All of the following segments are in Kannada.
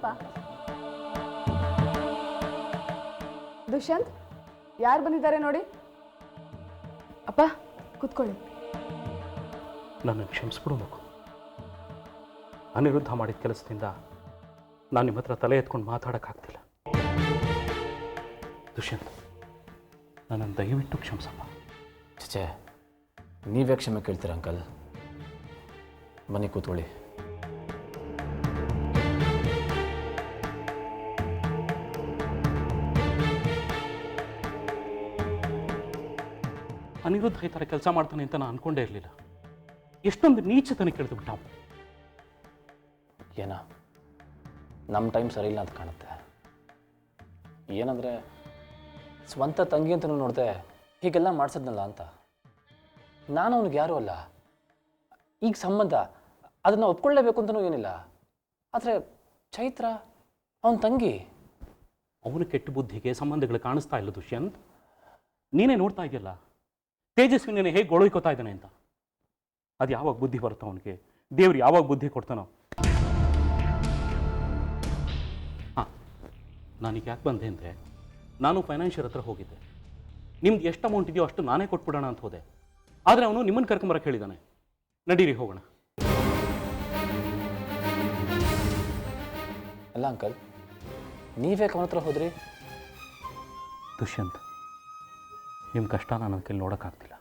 ಬನ್ನಿಪ್ಪ. ದುಷ್ಯಂತ್, ಯಾರು ಬಂದಿದ್ದಾರೆ ನೋಡಿ. ಅಪ್ಪ ಕೂತ್ಕೊಳ್ಳಿ. ನನ್ನ ಕ್ಷಮಿಸ್ಬಿಡು ಮಗು. ಅನಿರುದ್ಧ ಮಾಡಿದ ಕೆಲಸದಿಂದ ನಾನು ನಿಮ್ಮ ಹತ್ರ ತಲೆ ಎತ್ಕೊಂಡು ಮಾತಾಡೋಕ್ಕಾಗ್ತಿಲ್ಲ. ದುಷ್ಯಂತ್, ನನ್ನನ್ನು ದಯವಿಟ್ಟು ಕ್ಷಮಿಸಪ್ಪ. ಚೇ, ನೀವೇ ಕ್ಷಮೆ ಕೇಳ್ತೀರ ಅಂಕಲ್. ಬನ್ನಿ ಕೂತ್ಕೊಳ್ಳಿ. ಅನಿರುದ್ಧ ಈ ಥರ ಕೆಲಸ ಮಾಡ್ತಾನೆ ಅಂತ ನಾನು ಅಂದ್ಕೊಂಡೇ ಇರಲಿಲ್ಲ. ಎಷ್ಟೊಂದು ನೀಚತನ ಕೇಳಿದು ಬಿಟ್ಟ. ಏನ ನಮ್ಮ ಟೈಮ್ ಸರಿ ಇಲ್ಲ ಅಂತ ಕಾಣುತ್ತೆ. ಏನಂದರೆ ಸ್ವಂತ ತಂಗಿ ಅಂತಲೂ ನೋಡಿದೆ ಹೀಗೆಲ್ಲ ಮಾಡಿಸಿದ್ನಲ್ಲ ಅಂತ. ನಾನು ಅವ್ನಿಗೆ ಯಾರೂ ಅಲ್ಲ. ಈಗ ಸಂಬಂಧ ಅದನ್ನು ಒಪ್ಕೊಳ್ಳೇಬೇಕು ಅಂತಲೂ ಏನಿಲ್ಲ. ಆದರೆ ಚೈತ್ರ ಅವನ ತಂಗಿ. ಅವನ ಕೆಟ್ಟ ಬುದ್ಧಿಗೆ ಸಂಬಂಧಗಳು ಕಾಣಿಸ್ತಾ ಇಲ್ಲ ದುಷ್ಯಂತ್. ನೀನೇ ನೋಡ್ತಾ ಇದೆಯಲ್ಲ ತೇಜಸ್ವಿನೇ ಹೇಗೆ ಗೊಳೋಯ್ಕೋತಾ ಇದ್ದಾನೆ ಅಂತ. ಅದು ಯಾವಾಗ ಬುದ್ಧಿ ಬರುತ್ತೋ ಅವನಿಗೆ, ದೇವ್ರು ಯಾವಾಗ ಬುದ್ಧಿ ಕೊಡ್ತಾನೋ. ಹಾಂ, ನಾನೀಗ ಯಾಕೆ ಬಂದೆ ಅಂದರೆ, ನಾನು ಫೈನಾನ್ಷಿಯರ್ ಹತ್ರ ಹೋಗಿದ್ದೆ. ನಿಮ್ದು ಎಷ್ಟು ಅಮೌಂಟ್ ಇದೆಯೋ ಅಷ್ಟು ನಾನೇ ಕೊಟ್ಬಿಡೋಣ ಅಂತ ಹೋದೆ. ಆದರೆ ಅವನು ನಿಮ್ಮನ್ನು ಕರ್ಕೊಂಬರಕ್ಕೆ ಹೇಳಿದ್ದಾನೆ. ನಡೀರಿ ಹೋಗೋಣ. ಅಲ್ಲ ಅಂಕಲ್, ನೀವೇ ಅವನ ಹತ್ರ ಹೋದ್ರಿ? ದುಷ್ಯಂತ್, ನಿಮ್ಮ ಕಷ್ಟ ನನ್ನ ಕೈಲಿ ನೋಡೋಕ್ಕಾಗ್ತಿಲ್ಲ.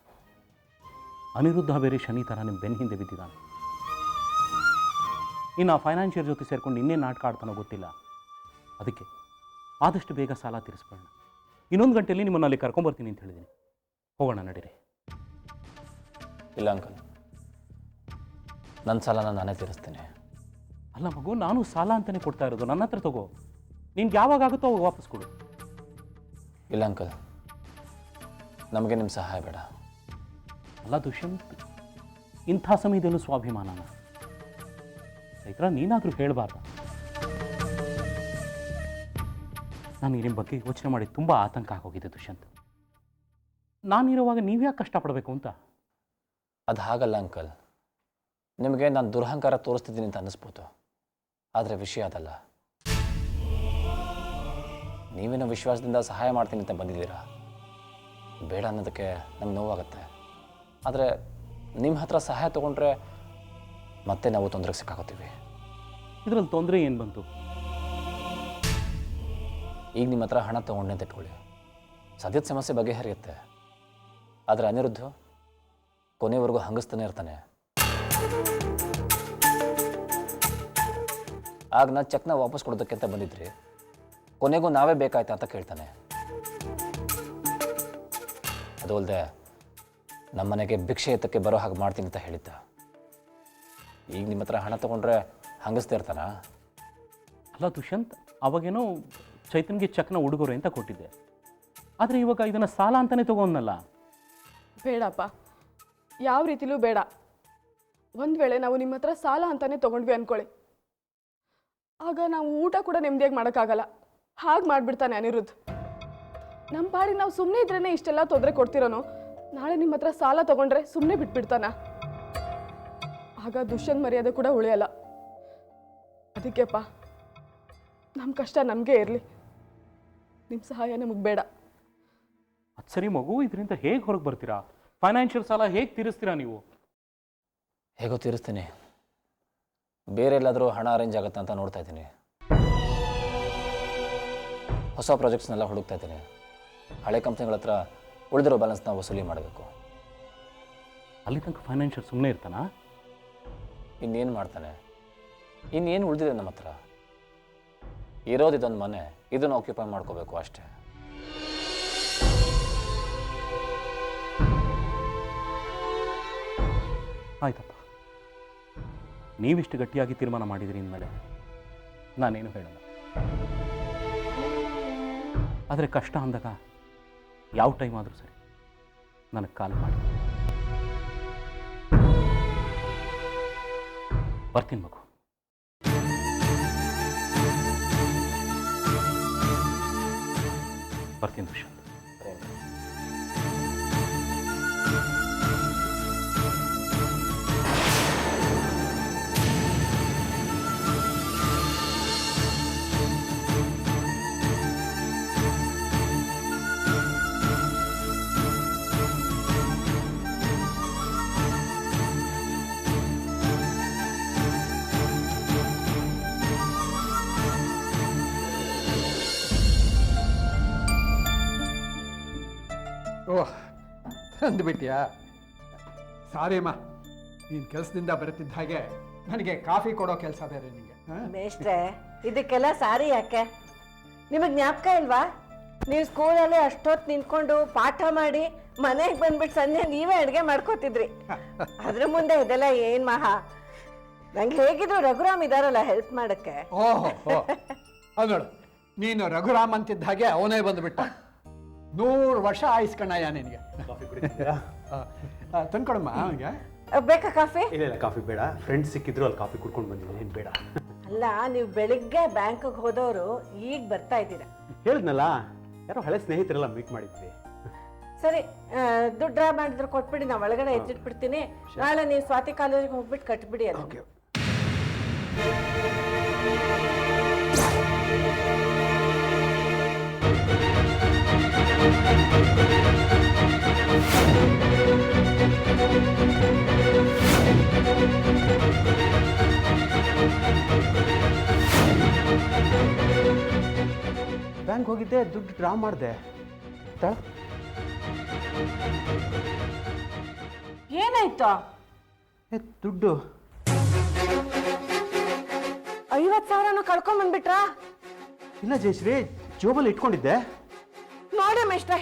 ಅನಿರುದ್ಧ ಬೇರೆ ಶನಿ ಥರ ನಿಮ್ಮ ಬೆನ್ನ ಹಿಂದೆ ಬಿದ್ದಿದ್ದಾನೆ. ಇನ್ನು ಆ ಫೈನಾನ್ಷಿಯರ್ ಜೊತೆ ಸೇರ್ಕೊಂಡು ಇನ್ನೇನು ನಾಟಕ ಆಡ್ತಾನೋ ಗೊತ್ತಿಲ್ಲ. ಅದಕ್ಕೆ ಆದಷ್ಟು ಬೇಗ ಸಾಲ ತೀರಿಸ್ಬೇಡ. ಇನ್ನೊಂದು ಗಂಟೆಯಲ್ಲಿ ನಿಮ್ಮನ್ನು ಅಲ್ಲಿ ಕರ್ಕೊಂಬರ್ತೀನಿ ಅಂತ ಹೇಳಿದ್ದೀನಿ. ಹೋಗೋಣ, ನಡೀರಿ. ಇಲ್ಲ ಅಂಕಲ್, ನನ್ನ ಸಾಲನ ನಾನೇ ತೀರಿಸ್ತೀನಿ. ಅಲ್ಲ ಮಗು, ನಾನು ಸಾಲ ಅಂತಲೇ ಕೊಡ್ತಾ ಇರೋದು. ನನ್ನ ಹತ್ರ ತಗೋ. ನಿನ್ಗೆ ಯಾವಾಗ ಆಗುತ್ತೋ ಅವಾಗ ವಾಪಸ್ ಕೊಡು. ಇಲ್ಲ ಅಂಕಲ್, ನಮಗೆ ನಿಮ್ಮ ಸಹಾಯ ಬೇಡ. ಅಲ್ಲ ದುಷ್ಯಂತ್, ಇಂಥ ಸಮಯದಲ್ಲೂ ಸ್ವಾಭಿಮಾನನ ಚೈತ್ರ ನೀನಾದರೂ ಹೇಳಬಾರ್ದ? ನನಗೆ ನಿಮ್ಮ ಬಗ್ಗೆ ಯೋಚನೆ ಮಾಡಿ ತುಂಬ ಆತಂಕ ಆಗೋಗಿದೆ ದುಷ್ಯಂತ್. ನಾನಿರುವಾಗ ನೀವ್ಯಾಕೆ ಕಷ್ಟಪಡಬೇಕು ಅಂತ. ಅದು ಹಾಗಲ್ಲ ಅಂಕಲ್. ನಿಮಗೆ ನಾನು ದುರಹಂಕಾರ ತೋರಿಸ್ತಿದ್ದೀನಿ ಅಂತ ಅನ್ನಿಸ್ಬೋದು. ಆದರೆ ವಿಷಯ ಅದಲ್ಲ. ನೀವೇನೋ ವಿಶ್ವಾಸದಿಂದ ಸಹಾಯ ಮಾಡ್ತೀನಿ ಅಂತ ಬಂದಿದ್ದೀರಾ. ಬೇಡ ಅನ್ನೋದಕ್ಕೆ ನಂಗೆ ನೋವಾಗುತ್ತೆ. ಆದರೆ ನಿಮ್ಮ ಹತ್ರ ಸಹಾಯ ತೊಗೊಂಡ್ರೆ ಮತ್ತೆ ನಾವು ತೊಂದರೆಗೆ ಸಿಕ್ಕಾಕೋತೀವಿ. ಇದರಲ್ಲಿ ತೊಂದರೆ ಏನು ಬಂತು? ಈಗ ನಿಮ್ಮ ಹತ್ರ ಹಣ ತೊಗೊಂಡೆ ಅಂತ ಇಟ್ಕೊಳ್ಳಿ, ಸದ್ಯದ ಸಮಸ್ಯೆ ಬಗೆಹರಿಯುತ್ತೆ. ಆದರೆ ಅನಿರುದ್ಧ ಕೊನೆವರೆಗೂ ಹಂಗಿಸ್ತಾನೆ ಇರ್ತಾನೆ. ಆಗ ನಾನು ಚೆಕ್ನ ವಾಪಸ್ ಕೊಡೋದಕ್ಕೆ ಅಂತ ಬಂದಿದ್ರಿ, ಕೊನೆಗೂ ನಾವೇ ಬೇಕಾಯ್ತಾ ಅಂತ ಕೇಳ್ತಾನೆ. ಅದು ಅಲ್ಲದೆ ನಮ್ಮನೆಗೆ ಭಿಕ್ಷೆ ಎತ್ತಕ್ಕೆ ಬರೋ ಹಾಗೆ ಮಾಡ್ತೀನಿ ಅಂತ ಹೇಳಿದ್ದ. ಈಗ ನಿಮ್ಮ ಹತ್ರ ಹಣ ತೊಗೊಂಡ್ರೆ ಹಂಗಿಸ್ತಾ ಇರ್ತಾನ? ಅಲ್ಲ ದುಷ್ಯಂತ್, ಅವಾಗೇನೋ ಚೈತನ್ಗೆ ಚೆಕ್ನ ಉಡುಗೊರೆ ಅಂತ ಕೊಟ್ಟಿದ್ದೆ. ಆದರೆ ಇವಾಗ ಇದನ್ನು ಸಾಲ ಅಂತಲೇ ತಗೊಂಡಲ್ಲ. ಬೇಡಪ್ಪ, ಯಾವ ರೀತಿಲೂ ಬೇಡ. ಒಂದು ವೇಳೆ ನಾವು ನಿಮ್ಮ ಹತ್ರ ಸಾಲ ಅಂತಾನೆ ತೊಗೊಂಡ್ವಿ ಅಂದ್ಕೊಳ್ಳಿ, ಆಗ ನಾವು ಊಟ ಕೂಡ ನೆಮ್ಮದಿಯಾಗಿ ಮಾಡೋಕ್ಕಾಗಲ್ಲ. ಹಾಗೆ ಮಾಡಿಬಿಡ್ತಾನೆ ಅನಿರುದ್ಧ್. ನಮ್ಮ ಪಾಡಿಗೆ ನಾವು ಸುಮ್ಮನೆ ಇದ್ರೇ ಇಷ್ಟೆಲ್ಲ ತೊಂದರೆ ಕೊಡ್ತಿರೋನು, ನಾಳೆ ನಿಮ್ಮ ಹತ್ರ ಸಾಲ ತೊಗೊಂಡ್ರೆ ಸುಮ್ಮನೆ ಬಿಟ್ಬಿಡ್ತಾನ. ಆಗ ದುಷ್ಯಂತ್ ಮರ್ಯಾದೆ ಕೂಡ ಉಳಿಯಲ್ಲ. ಅದಕ್ಕೆಪ್ಪ, ನಮ್ಮ ಕಷ್ಟ ನಮಗೆ ಇರಲಿ, ನಿಮ್ಮ ಸಹಾಯ ನಮಗೆ ಬೇಡ. ಅದು ಸರಿ ಮಗು, ಇದರಿಂದ ಹೇಗೆ ಹೊರಗೆ ಬರ್ತೀರಾ? ಫೈನಾನ್ಷಿಯಲ್ ಸಾಲ ಹೇಗೆ ತೀರಿಸ್ತೀರಾ ನೀವು? ಹೇಗೋ ತೀರಿಸ್ತೀನಿ. ಬೇರೆ ಎಲ್ಲಾದರೂ ಹಣ ಅರೇಂಜ್ ಆಗುತ್ತಾ ಅಂತ ನೋಡ್ತಾ ಇದ್ದೀನಿ. ಹೊಸ ಪ್ರಾಜೆಕ್ಟ್ಸ್ನೆಲ್ಲ ಹುಡುಕ್ತಾ ಇದ್ದೀನಿ. ಹಳೆ ಕಂಪ್ನಿಗಳ ಹತ್ರ ಉಳಿದಿರೋ ಬ್ಯಾಲೆನ್ಸ್ನ ವಸೂಲಿ ಮಾಡಬೇಕು. ಅಲ್ಲಿ ತನಕ ಫೈನಾನ್ಷಿಯಲ್ ಸುಮ್ಮನೆ ಇರ್ತಾನಾ? ಇನ್ನೇನು ಮಾಡ್ತಾನೆ? ಇನ್ನೇನು ಉಳಿದಿದೆ ನಮ್ಮ ಹತ್ರ? ಇರೋದು ಇದೊಂದು ಮನೆ, ಇದನ್ನು ಆಕ್ಯುಪೈ ಮಾಡ್ಕೋಬೇಕು ಅಷ್ಟೇ. ಆಯ್ತಪ್ಪ, ನೀವಿಷ್ಟು ಗಟ್ಟಿಯಾಗಿ ತೀರ್ಮಾನ ಮಾಡಿದಿರಿ ಇನ್ಮೇಲೆ ನಾನೇನು ಹೇಳಲ್ಲ. ಆದರೆ ಕಷ್ಟ ಅಂದಾಗ ಯಾವ ಟೈಮ್ ಆದರೂ ಸರಿ ನನಗೆ ಕಾಲ್ ಮಾಡಿ. ಬರ್ತೀನಿ ಮಗು. ಬರ್ತೀನಿ ದುಷ್ಯಂತ್. ಅಂದ್ಬಿಟ್ಯಾ? ಸಾರಿ ಅಮ್ಮ, ನೀನು ಕೆಲಸದಿಂದ ಬರುತ್ತಿದ್ದ ಹಾಗೆ ನನಗೆ ಕಾಫಿ ಕೊಡೋ ಕೆಲಸ ಬೇರೆ ನಿಮಗೆ. ಮೇಷ್ಟ್ರೆ, ಇದಕ್ಕೆಲ್ಲ ಸಾರಿ ಯಾಕೆ? ನಿಮಗೆ ಜ್ಞಾಪಕ ಇಲ್ವಾ? ನೀವು ಸ್ಕೂಲಲ್ಲಿ ಅಷ್ಟೊತ್ತು ನಿಂತ್ಕೊಂಡು ಪಾಠ ಮಾಡಿ ಮನೆಗೆ ಬಂದ್ಬಿಟ್ಟು ಸಂಜೆ ನೀವೇ ಅಡುಗೆ ಮಾಡ್ಕೋತಿದ್ರಿ. ಅದ್ರ ಮುಂದೆ ಇದೆಲ್ಲ ಏನ್ ಮಹಾ? ನಂಗೆ ಹೇಗಿದ್ರು ರಘುರಾಮ್ ಇದಾರಲ್ಲ ಹೆಲ್ಪ್ ಮಾಡಕ್ಕೆ. ಓಹೋ, ನೋಡು, ನೀನು ರಘುರಾಮ್ ಅಂತಿದ್ದ ಹಾಗೆ ಅವನೇ ಬಂದ್ಬಿಟ್ಟ. 100 ವರ್ಷ ಆಯಿಸ್ಕಣ್ಣಯ್ಯ ನಿನಗೆ. ತಂದ್ಕೊಡಮ್ಮ ಅವನಿಗೆ. ಬೇಕಾ ಕಾಫಿ? ಇಲ್ಲ ಕಾಫಿ ಬೇಡ, ಫ್ರೆಂಡ್ಸ್ ಸಿಕ್ಕಿದ್ರು ಅಲ್ಲಿ ಕಾಫಿ ಕುಡ್ಕೊಂಡು ಬಂದಿದ್ದೀನಿ, ಏನು ಬೇಡ. ಅಲ್ಲ, ನೀವು ಬೆಳಿಗ್ಗೆ ಬ್ಯಾಂಕ್ಗೆ ಹೋದವರು ಈಗ ಬರ್ತಾ ಇದ್ದೀರಾ. ಹೇಳಿದ್ನಲ್ಲ, ಯಾರೋ ಹಳೆ ಸ್ನೇಹಿತರೆಲ್ಲ ಮೀಟ್ ಮಾಡಿದ್ವಿ. ಸರಿ, ದುಡ್ಡು ಡ್ರಾ ಮಾಡಿದ್ರೆ ಕೊಟ್ಬಿಡಿ, ನಾ ಒಳಗಡೆ ಎತ್ತಿಟ್ಬಿಡ್ತೀನಿ. ನಾಳೆ ನೀವು ಸ್ವಾತಿ ಕಾಲೇಜಿಗೆ ಹೋಗ್ಬಿಟ್ಟು ಕಟ್ಬಿಡಿ ಅದು. ಬ್ಯಾಂಕ್ ಹೋಗಿದ್ದೆ, ದುಡ್ಡು ಡ್ರಾ ಮಾಡಿದೆ. ಏನಾಯ್ತು? ದುಡ್ಡು 50,000 ಕಳ್ಕೊಂಡ್ ಬಂದ್ಬಿಟ್ರಾ? ಇಲ್ಲ ಜಯಶ್ರೀ, ಜೋಬಲ್ಲಿ ಇಟ್ಕೊಂಡಿದ್ದೆ. ನೋಡಿ ಮೇಷ್ಟ್ರೆ,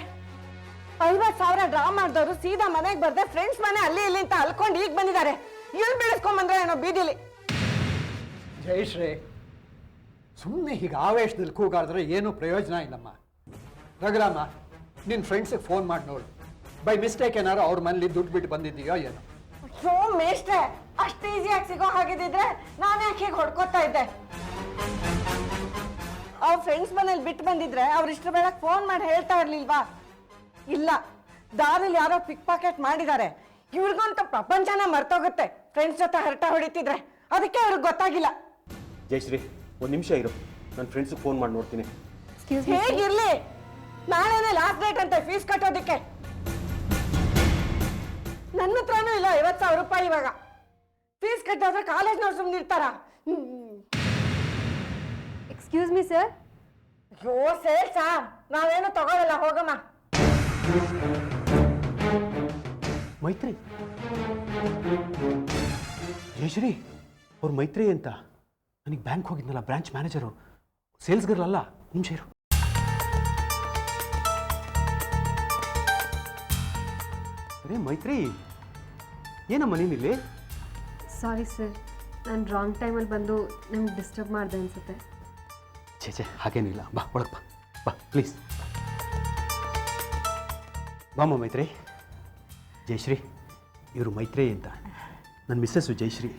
50,000 ಡ್ರಾ ಮಾಡಿದವರು ಸೀದಾ ಮನೆಗೆ ಬರ್ದೆ ಫ್ರೆಂಡ್ಸ್ ಮನೆ ಅಲ್ಲಿ ಇಲ್ಲಿ ಅಂತ ಅಲ್ಕೊಂಡು ಈಗ ಬಂದಿದ್ದಾರೆ. ಎಲ್ಲಿ ಬೆಳೆಸ್ಕೊಂಡ್ ಬಂದ್ರೆ ಏನೋ ಬೀದಿಲಿ. ಜಯಶ್ರೀ, ಸುಮ್ಮನೆ ಹೀಗೆ ಆವೇಶದಲ್ಲಿ ಕೂಗಾಡಿದ್ರೆ ಏನೂ ಪ್ರಯೋಜನ ಇಲ್ಲಮ್ಮ. ರಘುರಾಮ, ನಿನ್ನ ಫ್ರೆಂಡ್ಸಿಗೆ ಫೋನ್ ಮಾಡಿ ನೋಡು, ಬೈ ಮಿಸ್ಟೇಕ್ ಏನಾರು ಅವ್ರ ಮನೇಲಿ ದುಡ್ಡು ಬಿಟ್ಟು ಬಂದಿದ್ದೀಯೋ ಏನೋ. ಅಯ್ಯೋ ಮೇಷ್ಟ್ರೆ, ಅಷ್ಟು ಈಸಿಯಾಗಿ ಸಿಗೋ ಹಾಗಿದ್ದಿದ್ರೆ ನಾನು ಯಾಕೆ ಹೀಗೆ ಹೊಡ್ಕೋತಾ ಇದ್ದೆ? ಅವ್ರ ಫ್ರೆಂಡ್ಸ್ ಮನೇಲಿ ಬಿಟ್ಟು ಬಂದಿದ್ರೆ ಅವ್ರು ಇಷ್ಟು ಬೇಡ ಫೋನ್ ಮಾಡಿ ಹೇಳ್ತಾ ಇರ್ಲಿಲ್ವಾ? ಇಲ್ಲ, ದಾರಿಲಿ ಯಾರೋ ಪಿಕ್ ಪಾಕೆಟ್ ಮಾಡಿದ್ದಾರೆ. ಇವ್ರಿಗಂತೂ ಪ್ರಪಂಚನ ಮರ್ತೋಗುತ್ತೆ ಫ್ರೆಂಡ್ಸ್ ಜೊತೆ ಹರಟ ಹೊಡಿತಿದ್ರೆ. ಅದಕ್ಕೆ ಅವ್ರಿಗೆ ಗೊತ್ತಾಗಿಲ್ಲ. ಜಯಶ್ರೀ, ಒಂದು ನಿಮಿಷ ಇರು, ನನ್ನ ಫ್ರೆಂಡ್ಸಿಗೆ ಫೋನ್ ಮಾಡಿ ನೋಡ್ತೀನಿ. ಹೇಗಿರ್ಲಿ, ನಾಳೆನೇ ಲಾಸ್ಟ್ ಡೇಟ್ ಅಂತೆ ಫೀಸ್ ಕಟ್ಟೋದಿಕ್ಕೆ. ನನ್ನ ಹತ್ರನೂ ಇಲ್ಲ 50,000 ರೂಪಾಯಿ. ಇವಾಗ ಫೀಸ್ ಕಟ್ಟೋದ್ರೆ ಕಾಲೇಜ್ನವ್ರು ಸುಮ್ಮನೆ ಇರ್ತಾರ? Excuse me sir. ಅಯ್ಯೋ ಸೇಲ್ಸಾ, ನಾವೇನು ತಗೊಳ್ಳಲ್ಲ, ಹೋಗಮ್ಮ. ಮೈತ್ರಿ, ಜಯಶ್ರೀ ಅವ್ರ ಮೈತ್ರಿ ಅಂತ. ನನಗೆ ಬ್ಯಾಂಕ್ ಹೋಗಿದ್ನಲ್ಲ, ಬ್ರಾಂಚ್ ಮ್ಯಾನೇಜರು, ಸೇಲ್ಸ್ ಗರ್ಲ್ ಅಲ್ಲ. ನಿಮಿಷ ಇರು. ಅರೇ ಮೈತ್ರಿ, ಏನಮ್ಮ ನೀನಿಲ್ಲಿ? ಸಾರಿ ಸರ್, ನಾನು ರಾಂಗ್ ಟೈಮಲ್ಲಿ ಬಂದು ನಿಮ್ಗೆ ಡಿಸ್ಟರ್ಬ್ ಮಾಡಿದೆ ಅನಿಸುತ್ತೆ. ಛೇ ಹಾಗೇನಿಲ್ಲ, ಬಾ ಒಳಗೆ ಬಾ, ಬಾ ಪ್ಲೀಸ್. ಬಾಮ್ಮ ಮೈತ್ರಿ. ಜಯಶ್ರೀ, ಇವರು ಮೈತ್ರಿ ಅಂತ, ನನ್ನ ಮಿಸ್ಸಸ್ಸು ಜಯಶ್ರೀ.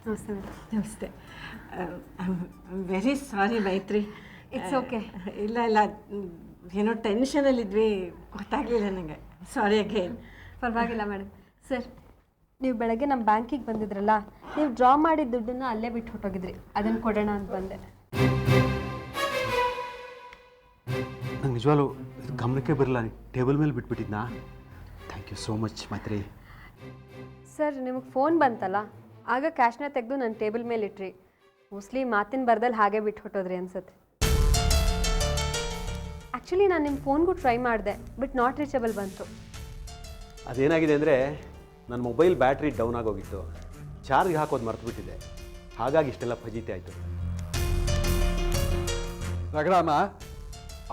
ನಮಸ್ತೆ ಮೇಡಮ್. ನಮಸ್ತೆ. ವೆರಿ ಸಾರಿ ಮೈತ್ರಿ. It's okay. ಇಲ್ಲ ಏನೋ ಟೆನ್ಷನಲ್ಲಿದ್ವಿ, ಗೊತ್ತಾಗಲಿಲ್ಲ ನನಗೆ. ಸಾರಿ ಅಗೇನ್. ಪರವಾಗಿಲ್ಲ ಮೇಡಮ್. ಸರ್, ನೀವು ಬೆಳಗ್ಗೆ ನಮ್ಮ ಬ್ಯಾಂಕಿಗೆ ಬಂದಿದ್ರಲ್ಲ, ನೀವು ಡ್ರಾ ಮಾಡಿದ ದುಡ್ಡನ್ನು ಅಲ್ಲೇ ಬಿಟ್ಟು ಹೊಟ್ಟೋಗಿದ್ರಿ. ಅದನ್ನು ಕೊಡೋಣ ಅಂತ ಬಂದೆ. ನಂಗೆ ನಿಜವಾಗ್ಲೂ ಗಮನಕ್ಕೆ ಬರಲ್ಲ, ಟೇಬಲ್ ಮೇಲೆ ಬಿಟ್ಬಿಟ್ಟಿದ್ನಾ? ಥ್ಯಾಂಕ್ ಯು ಸೋ ಮಚ್ ಮೈತ್ರಿ. ಸರ್, ನಿಮಗೆ ಫೋನ್ ಬಂತಲ್ಲ, ಆಗ ಕ್ಯಾಶ್ನ ತೆಗೆದು ನನ್ನ ಟೇಬಲ್ ಮೇಲೆ ಇಟ್ರಿ. ಮೋಸ್ಟ್ಲಿ ಮಾತಿನ ಬರ್ದಲ್ಲಿ ಹಾಗೆ ಬಿಟ್ಟು ಹೊಟ್ಟೋದ್ರಿ ಅನ್ಸುತ್ತೆ. ಆ್ಯಕ್ಚುಲಿ ನಾನು ನಿಮ್ಮ ಫೋನ್ಗೂ ಟ್ರೈ ಮಾಡಿದೆ, ಬಟ್ ನಾಟ್ ರೀಚಬಲ್ ಬಂತು. ಅದೇನಾಗಿದೆ ಅಂದರೆ, ನನ್ನ ಮೊಬೈಲ್ ಬ್ಯಾಟ್ರಿ ಡೌನ್ ಆಗೋಗಿತ್ತು, ಚಾರ್ಜ್ಗೆ ಹಾಕೋದು ಮರ್ತುಬಿಟ್ಟಿದೆ. ಹಾಗಾಗಿ ಇಷ್ಟೆಲ್ಲ ಫಜೀತಿ ಆಯಿತು. ರಘುರಾಮ,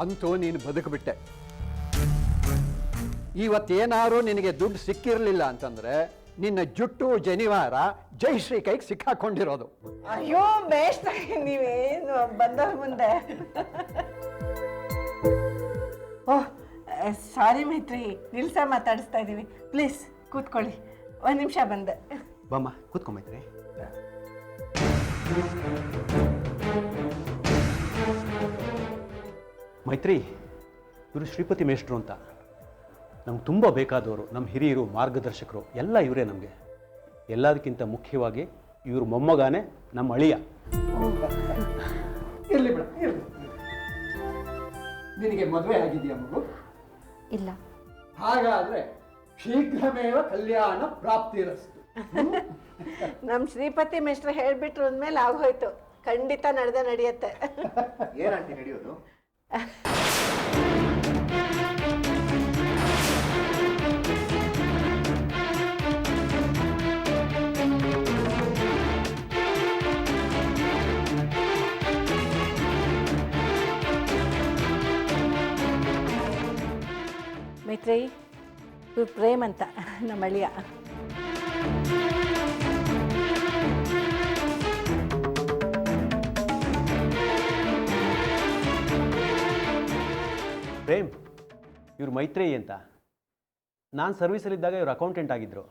ಅಂತೂ ನೀನು ಬದುಕಿಬಿಟ್ಟೆ. ಇವತ್ತೇನಾರು ನಿನಗೆ ದುಡ್ಡು ಸಿಕ್ಕಿರಲಿಲ್ಲ ಅಂತಂದ್ರೆ ನಿನ್ನ ಜುಟ್ಟು ಜನಿವಾರ ಜಯಶ್ರೀ ಕೈಗೆ ಸಿಕ್ಕಾಕೊಂಡಿರೋದು. ಅಯ್ಯೋ ಬೇಸ್ಟ್, ನೀವೇನು ಬಂದವ್ರ ಮುಂದೆ. ಓಹ್ ಸಾರಿ ಮೈತ್ರಿ, ನಿಲ್ಸ ಮಾತಾಡಿಸ್ತಾ ಇದ್ದೀವಿ. ಪ್ಲೀಸ್ ಕೂತ್ಕೊಳ್ಳಿ, 1 ನಿಮಿಷ ಬಂದೆ. ಬಾಮ್ಮ ಕೂತ್ಕೊ ಮೈತ್ರಿ. ಮೈತ್ರಿ, ಇವರು ಶ್ರೀಪತಿ ಮೇಷ್ಟ್ರು ಅಂತ, ನಮ್ಗೆ ತುಂಬ ಬೇಕಾದವರು, ನಮ್ಮ ಹಿರಿಯರು, ಮಾರ್ಗದರ್ಶಕರು ಎಲ್ಲ ಇವರೇ ನಮಗೆ. ಎಲ್ಲದಕ್ಕಿಂತ ಮುಖ್ಯವಾಗಿ ಇವರು ಮೊಮ್ಮಗಾನೆ ನಮ್ಮ ಅಳಿಯ. ಇರ್ಲಿ ಬಿಡ, ಇರ್ಲಿ. ನಿನಗೆ ಮದುವೆ ಆಗಿದೆಯಾ ಮಗು? ಇಲ್ಲ. ಹಾಗಾದ್ರೆ ಶೀಘ್ರಮೇವ ಕಲ್ಯಾಣ ಪ್ರಾಪ್ತಿರಸ್ತು. ನಮ್ಮ ಶ್ರೀಪತಿ ಮಿಶ್ರ ಹೇಳ್ಬಿಟ್ರು ಅಂದಮೇಲೆ ಆಗೋಯ್ತು. ಖಂಡಿತ ನಡೆಯುತ್ತೆ. ಏನಂತ ನಡೆಯೋದು? ಮೈತ್ರಿ, ಇವ್ರು ಪ್ರೇಮ್ ಅಂತ ನಮ್ಮ ಅಳಿಯ. ಪ್ರೇಮ್, ಇವ್ರು ಮೈತ್ರೇಯಿ ಅಂತ. ನಾನು ಸರ್ವಿಸಲ್ಲಿದ್ದಾಗ ಇವ್ರು ಅಕೌಂಟೆಂಟ್ ಆಗಿದ್ದರು.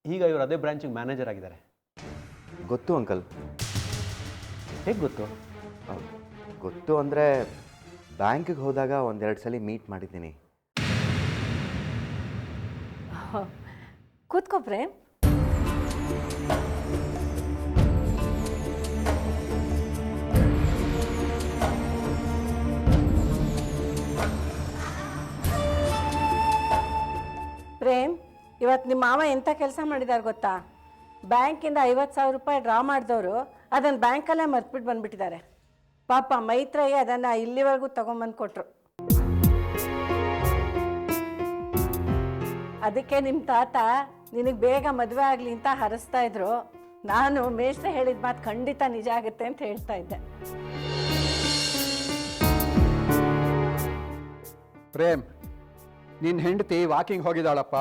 ಈಗ ಇವರು ಅದೇ ಬ್ರಾಂಚಿಗೆ ಮ್ಯಾನೇಜರ್ ಆಗಿದ್ದಾರೆ. ಗೊತ್ತು ಅಂಕಲ್. ಹೇಗೆ ಗೊತ್ತು? ಗೊತ್ತು ಅಂದರೆ ಬ್ಯಾಂಕಿಗೆ ಹೋದಾಗ ಒಂದೆರಡು ಸಲ ಮೀಟ್ ಮಾಡಿದ್ದೀನಿ. ಕೂತ್ಕೋ ಪ್ರೇಮ್. ಪ್ರೇಮ್, ಇವತ್ತು ನಿಮ್ಮ ಮಾವ ಎಂಥ ಕೆಲಸ ಮಾಡಿದಾರೆ ಗೊತ್ತಾ? ಬ್ಯಾಂಕಿಂದ 50,000 ರೂಪಾಯಿ ಡ್ರಾ ಮಾಡಿದವರು ಅದನ್ನು ಬ್ಯಾಂಕಲ್ಲೇ ಮರ್ತ್ಬಿಟ್ಟು ಬಂದುಬಿಟ್ಟಿದ್ದಾರೆ. ಪಾಪ ಮೈತ್ರೇಯಿ ಅದನ್ನು ಇಲ್ಲಿವರೆಗೂ ತೊಗೊಂಬಂದು ಕೊಟ್ಟರು. ಅದಕ್ಕೆ ನಿಮ್ಮ ತಾತ ನಿನಗೆ ಬೇಗ ಮದುವೆ ಆಗಲಿ ಅಂತ ಹರಿಸ್ತಾ ಇದ್ರು. ನಾನು ಮೇಷ್ಟ್ರೆ ಹೇಳಿದ ಮಾತು ಖಂಡಿತ ನಿಜ ಆಗುತ್ತೆ ಅಂತ ಹೇಳ್ತಾ ಇದ್ದೆ. ಪ್ರೇಮ್, ನಿನ್ನ ಹೆಂಡತಿ ವಾಕಿಂಗ್ ಹೋಗಿದ್ದಾಳಪ್ಪ.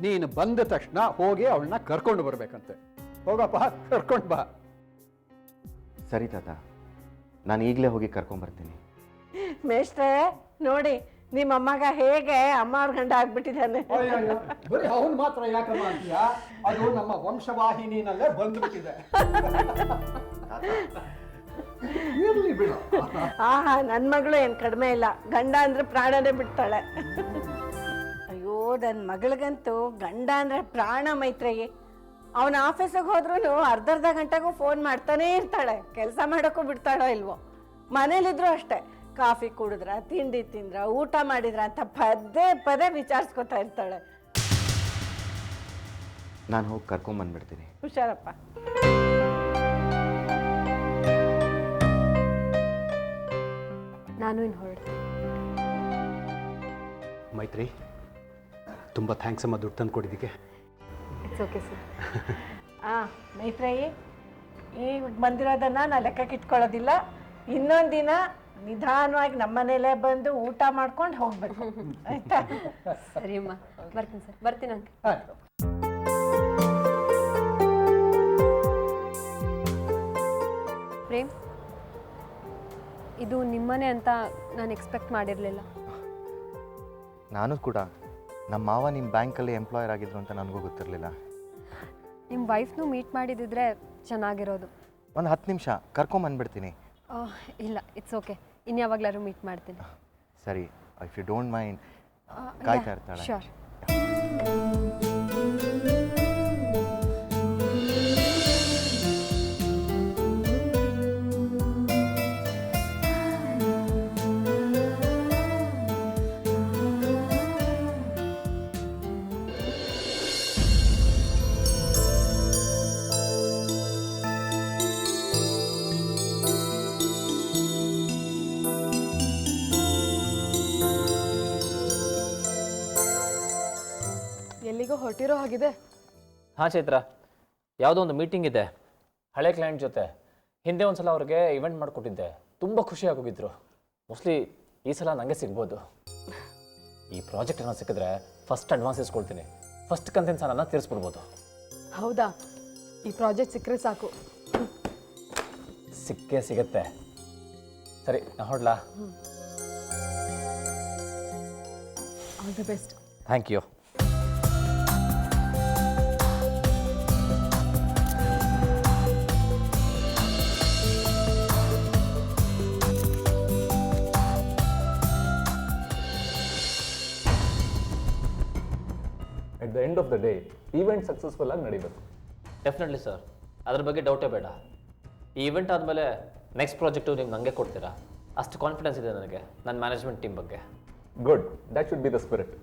ನೀನು ಬಂದ ತಕ್ಷಣ ಹೋಗಿ ಅವಳನ್ನ ಕರ್ಕೊಂಡು ಬರ್ಬೇಕಂತೆ. ಹೋಗಪ್ಪ, ಕರ್ಕೊಂಡು ಬಾ. ಸರಿ ತಾತ, ನಾನು ಈಗಲೇ ಹೋಗಿ ಕರ್ಕೊಂಬರ್ತೀನಿ. ಮೇಷ್ಟ್ರೆ ನೋಡಿ, ನಿಮ್ಮ ಅಮ್ಮಗ ಹೇಗೆ ಅಮ್ಮವ್ರ ಗಂಡ ಆಗ್ಬಿಟ್ಟಿದ್ದಾನೆ. ಬರೀ ಅವನು ಮಾತ್ರ ಯಾಕಮ್ಮ ಅಂತೀಯ? ಅದು ನಮ್ಮ ವಂಶವಾಹಿನಿನಲ್ಲೇ ಬಂದ್ಬಿಟ್ಟಿದೆ. ಇರ್ಲಿ ಬಿಡು. ಆಹಾ, ನನ್ನ ಮಗಳು ಏನು ಕಡಿಮೆ ಇಲ್ಲ. ಗಂಡ ಅಂದ್ರೆ ಪ್ರಾಣನೇ ಬಿಡ್ತಾಳೆ. ಅಯ್ಯೋ, ನನ್ನ ಮಗಳಿಗಂತೂ ಗಂಡ ಅಂದ್ರೆ ಪ್ರಾಣ ಮೈತ್ರೇಯಿ. ಅವನ ಆಫೀಸಿಗೆ ಹೋದ್ರೂ ಅರ್ಧ ಗಂಟೆಗೂ ಫೋನ್ ಮಾಡ್ತಾನೇ ಇರ್ತಾಳೆ. ಕೆಲಸ ಮಾಡೋಕ್ಕೂ ಬಿಡ್ತಾಳೋ ಇಲ್ವೋ. ಮನೇಲಿದ್ರು ಅಷ್ಟೇ, ಕಾಫಿ ಕುಡಿದ್ರ, ತಿಂಡಿ ತಿಂದ್ರ, ಊಟ ಮಾಡಿದ್ರ ಅಂತ ಪದೇ ಪದೇ ವಿಚಾರಿಸ್ಕೊತಾ ಇರ್ತಾಳೆ. ನಾನು ಹೋಗಿ ಕರ್ಕೊಂಬಂದ್ಬಿಡ್ತೀನಿ. ಹುಷಾರಪ್ಪ. ನಾನು ಇನ್ನು ಹೊರಡ್ತೀನಿ. ಮೈತ್ರಿ, ತುಂಬ ಥ್ಯಾಂಕ್ಸ್ ಅಮ್ಮ ದುಡ್ಡು ತಂದು ಕೊಟ್ಟಿದ್ದಕ್ಕೆ. It's okay sir. ಮೈತ್ರೇಯಿ, ಈಗ ಬಂದಿರೋದನ್ನು ನಾನು ಲೆಕ್ಕಕ್ಕೆ ಇಟ್ಕೊಳ್ಳೋದಿಲ್ಲ. ಇನ್ನೊಂದು ದಿನ ನಿಧಾನವಾಗಿ ನಮ್ಮನೇಲೇ ಬಂದು ಊಟ ಮಾಡ್ಕೊಂಡು ಹೋಗ್ಬೇಕು, ಆಯ್ತಾ? ಸರಿ ಅಮ್ಮ, ಬರ್ತೀನಿ ಸರ್. ಬರ್ತೀನಿ ಅಂಕ. ಪ್ರೇಮ್, ಇದು ನಿಮ್ಮನೆ ಅಂತ ನಾನು ಎಕ್ಸ್ಪೆಕ್ಟ್ ಮಾಡಿರಲಿಲ್ಲ. ನಾನು ಕೂಡ ನಮ್ಮ ಮಾವ ನಿಮ್ಮ ಬ್ಯಾಂಕಲ್ಲಿ ಎಂಪ್ಲಾಯರ್ ಆಗಿದ್ರು ಅಂತ ನನಗೂ ಗೊತ್ತಿರಲಿಲ್ಲ. ನಿಮ್ಮ ವೈಫ್ನು ಮೀಟ್ ಮಾಡಿದಿದ್ರೆ ಚೆನ್ನಾಗಿರೋದು. ಒಂದು 10 ನಿಮಿಷ ಕರ್ಕೊಂಬಂದ್ಬಿಡ್ತೀನಿ. ಇಲ್ಲ, ಇಟ್ಸ್ ಓಕೆ. ಇನ್ಯಾವಾಗಲಾದ್ರು ಮೀಟ್ ಮಾಡ್ತೀನಿ. ಸರಿ, ಇಫ್ ಯು ಡೋಂಟ್ ಮೈಂಡ್. ಕಾಯ್ತಾ ಇರ್ತಾಳೆ. ಶ್ಯೂರ್. ಎಲ್ಲಿಗೋ ಹೊರಟಿರೋ ಹಾಗಿದೆ. ಹಾಂ ಚೈತ್ರ, ಯಾವುದೋ ಒಂದು ಮೀಟಿಂಗ್ ಇದೆ ಹಳೆ ಕ್ಲೈಂಟ್ ಜೊತೆ. ಹಿಂದೆ ಒಂದು ಸಲ ಅವ್ರಿಗೆ ಇವೆಂಟ್ ಮಾಡಿಕೊಟ್ಟಿದ್ದೆ, ತುಂಬ ಖುಷಿಯಾಗೋಗಿದ್ರು. ಮೋಸ್ಟ್ಲಿ ಈ ಸಲ ನನಗೆ ಸಿಗ್ಬೋದು. ಈ ಪ್ರಾಜೆಕ್ಟ್ ಏನೋ ಸಿಕ್ಕಿದ್ರೆ ಫಸ್ಟ್ ಅಡ್ವಾನ್ಸ್ ಇಸ್ಕೊಳ್ತೀನಿ. ಫಸ್ಟ್ ಕಂತಿನ ಸಾಲನ ತೀರಿಸ್ಬಿಡ್ಬೋದು. ಹೌದಾ? ಈ ಪ್ರಾಜೆಕ್ಟ್ ಸಿಕ್ಕರೆ ಸಾಕು. ಸಿಕ್ಕೇ ಸಿಗುತ್ತೆ. ಸರಿ, ನಾ ಹೊರಡ್ಲಾ? All the best. Thank you. At the end of the day event successful ಆಗಿ ನಡೀಬೇಕು. ಡೆಫಿನೆಟ್ಲಿ ಸರ್, ಅದ್ರ ಬಗ್ಗೆ ಡೌಟೇ ಬೇಡ. ಈ ಇವೆಂಟ್ ಆದಮೇಲೆ ನೆಕ್ಸ್ಟ್ ಪ್ರಾಜೆಕ್ಟು ನೀವು ನನಗೆ ಕೊಡ್ತೀರಾ? ಅಷ್ಟು ಕಾನ್ಫಿಡೆನ್ಸ್ ಇದೆ ನನಗೆ ನನ್ನ ಮ್ಯಾನೇಜ್ಮೆಂಟ್ ಟೀಮ್ ಬಗ್ಗೆ. Good, that should be the spirit.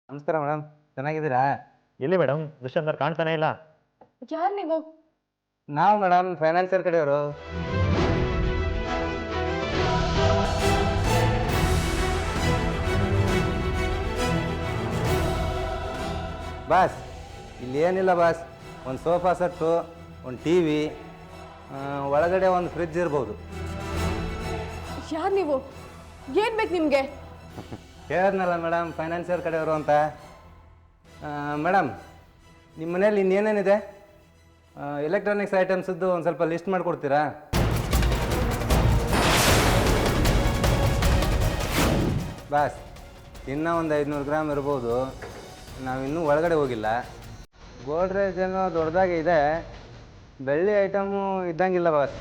ನಮಸ್ಕಾರ ಮೇಡಮ್, ಚೆನ್ನಾಗಿದ್ದೀರಾ? ಎಲ್ಲಿ ಮೇಡಮ್ ದುಷ್ಯಂತ್ ಅವ್ರು ಕಾಣ್ತಾನೆ ಇಲ್ಲ. ಯಾರು ನೀವು? ನಾವು ಮೇಡಮ್ ಫೈನಾನ್ಸಿಯರ್ ಕಡೆಯವರು. ಬಾಸ್ ಇಲ್ಲಿ ಏನಿಲ್ಲ ಬಾಸ್, ಒಂದು ಸೋಫಾ ಸೆಟ್ಟು, ಒಂದು ಟಿ ವಿ, ಒಳಗಡೆ ಒಂದು ಫ್ರಿಡ್ಜ್ ಇರ್ಬೋದು. ಯಾರು ನೀವು? ಏನು ಬೇಕು ನಿಮಗೆ? ಹೇಳಿದ್ನಲ್ಲ ಮೇಡಮ್, ಫೈನಾನ್ಸಿಯರ್ ಕಡೆಯವರು ಅಂತ. ಮೇಡಮ್, ನಿಮ್ಮ ಮನೇಲಿ ಇನ್ನೇನೇನಿದೆ? ಎಲೆಕ್ಟ್ರಾನಿಕ್ಸ್ ಐಟಮ್ಸದ್ದು ಒಂದು ಸ್ವಲ್ಪ ಲಿಸ್ಟ್ ಮಾಡಿಕೊಡ್ತೀರಾ? ಬಾಸ್, ಇನ್ನೂ ಒಂದು 500 ಗ್ರಾಮ್ ಇರ್ಬೋದು. ನಾವಿನ್ನೂ ಒಳಗಡೆ ಹೋಗಿಲ್ಲ. ಗೋಲ್ಡ್ರೇಜ್ ಏನೋ ದೊಡ್ಡದಾಗಿ ಇದೆ, ಬೆಳ್ಳಿ ಐಟಮು ಇದ್ದಂಗಿಲ್ಲ ಬಾಸ್.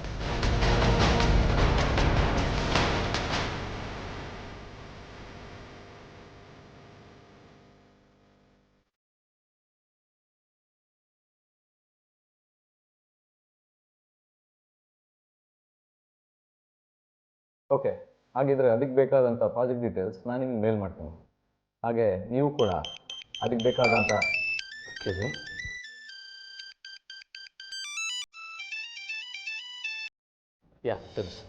ಓಕೆ, ಹಾಗಿದ್ರೆ ಅದಕ್ಕೆ ಬೇಕಾದಂಥ ಪ್ರಾಜೆಕ್ಟ್ ಡೀಟೇಲ್ಸ್ ನಾನು ನಿಮ್ಗೆ ಮೇಲ್ ಮಾಡ್ತೀನಿ. ಹಾಗೆ ನೀವು ಕೂಡ ಅದಕ್ಕೆ ಬೇಕಾದಂಥ ಯಾ ತಿಳಿಸ್.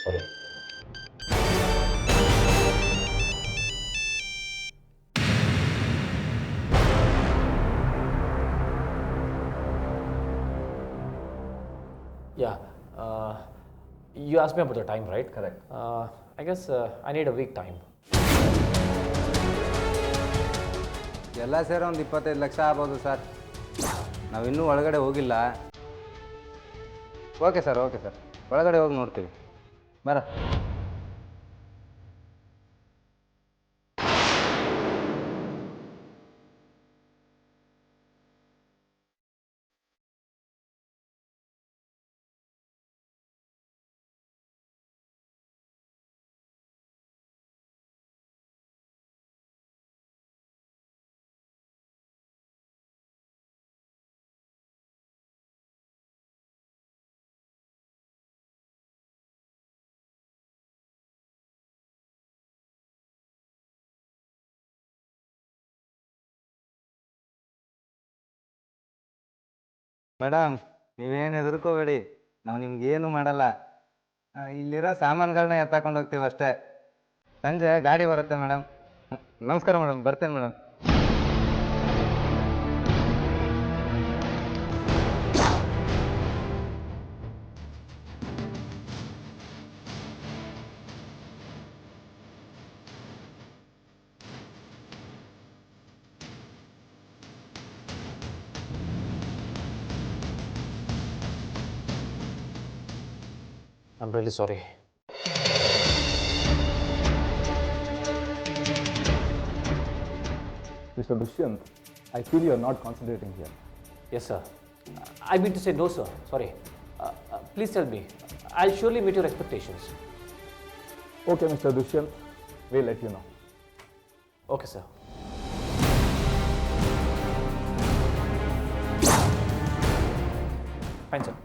ಸಾರಿ. Yeah, you asked me about the time, right? Correct. I guess I need a week time. ಎಲ್ಲ ಸೇರೋ ಒಂದು 25 ಲಕ್ಷ ಆಗ್ಬೋದು ಸರ್. ನಾವಿನ್ನೂ ಒಳಗಡೆ ಹೋಗಿಲ್ಲ. ಓಕೆ ಸರ್, ಒಳಗಡೆ ಹೋಗಿ ನೋಡ್ತೀವಿ. ಬರ. ಮೇಡಮ್, ನೀವೇನು ಹೆದರ್ಕೋಬೇಡಿ, ನಾವು ನಿಮ್ಗೇನು ಮಾಡಲ್ಲ. ಇಲ್ಲಿರೋ ಸಾಮಾನುಗಳನ್ನ ಎತ್ತಾಕೊಂಡು ಹೋಗ್ತೀವಿ ಅಷ್ಟೇ. ಸಂಜೆ ಗಾಡಿ ಬರುತ್ತೆ ಮೇಡಮ್. ನಮಸ್ಕಾರ ಮೇಡಮ್, ಬರ್ತೇನೆ madam. I'm really sorry. Mr. Dushyant, I feel you are not concentrating here. Yes, sir. I mean to say no, sir. Sorry. Please tell me. I'll surely meet your expectations. Okay, Mr. Dushyant, we'll let you know. Okay, sir. Fine, sir.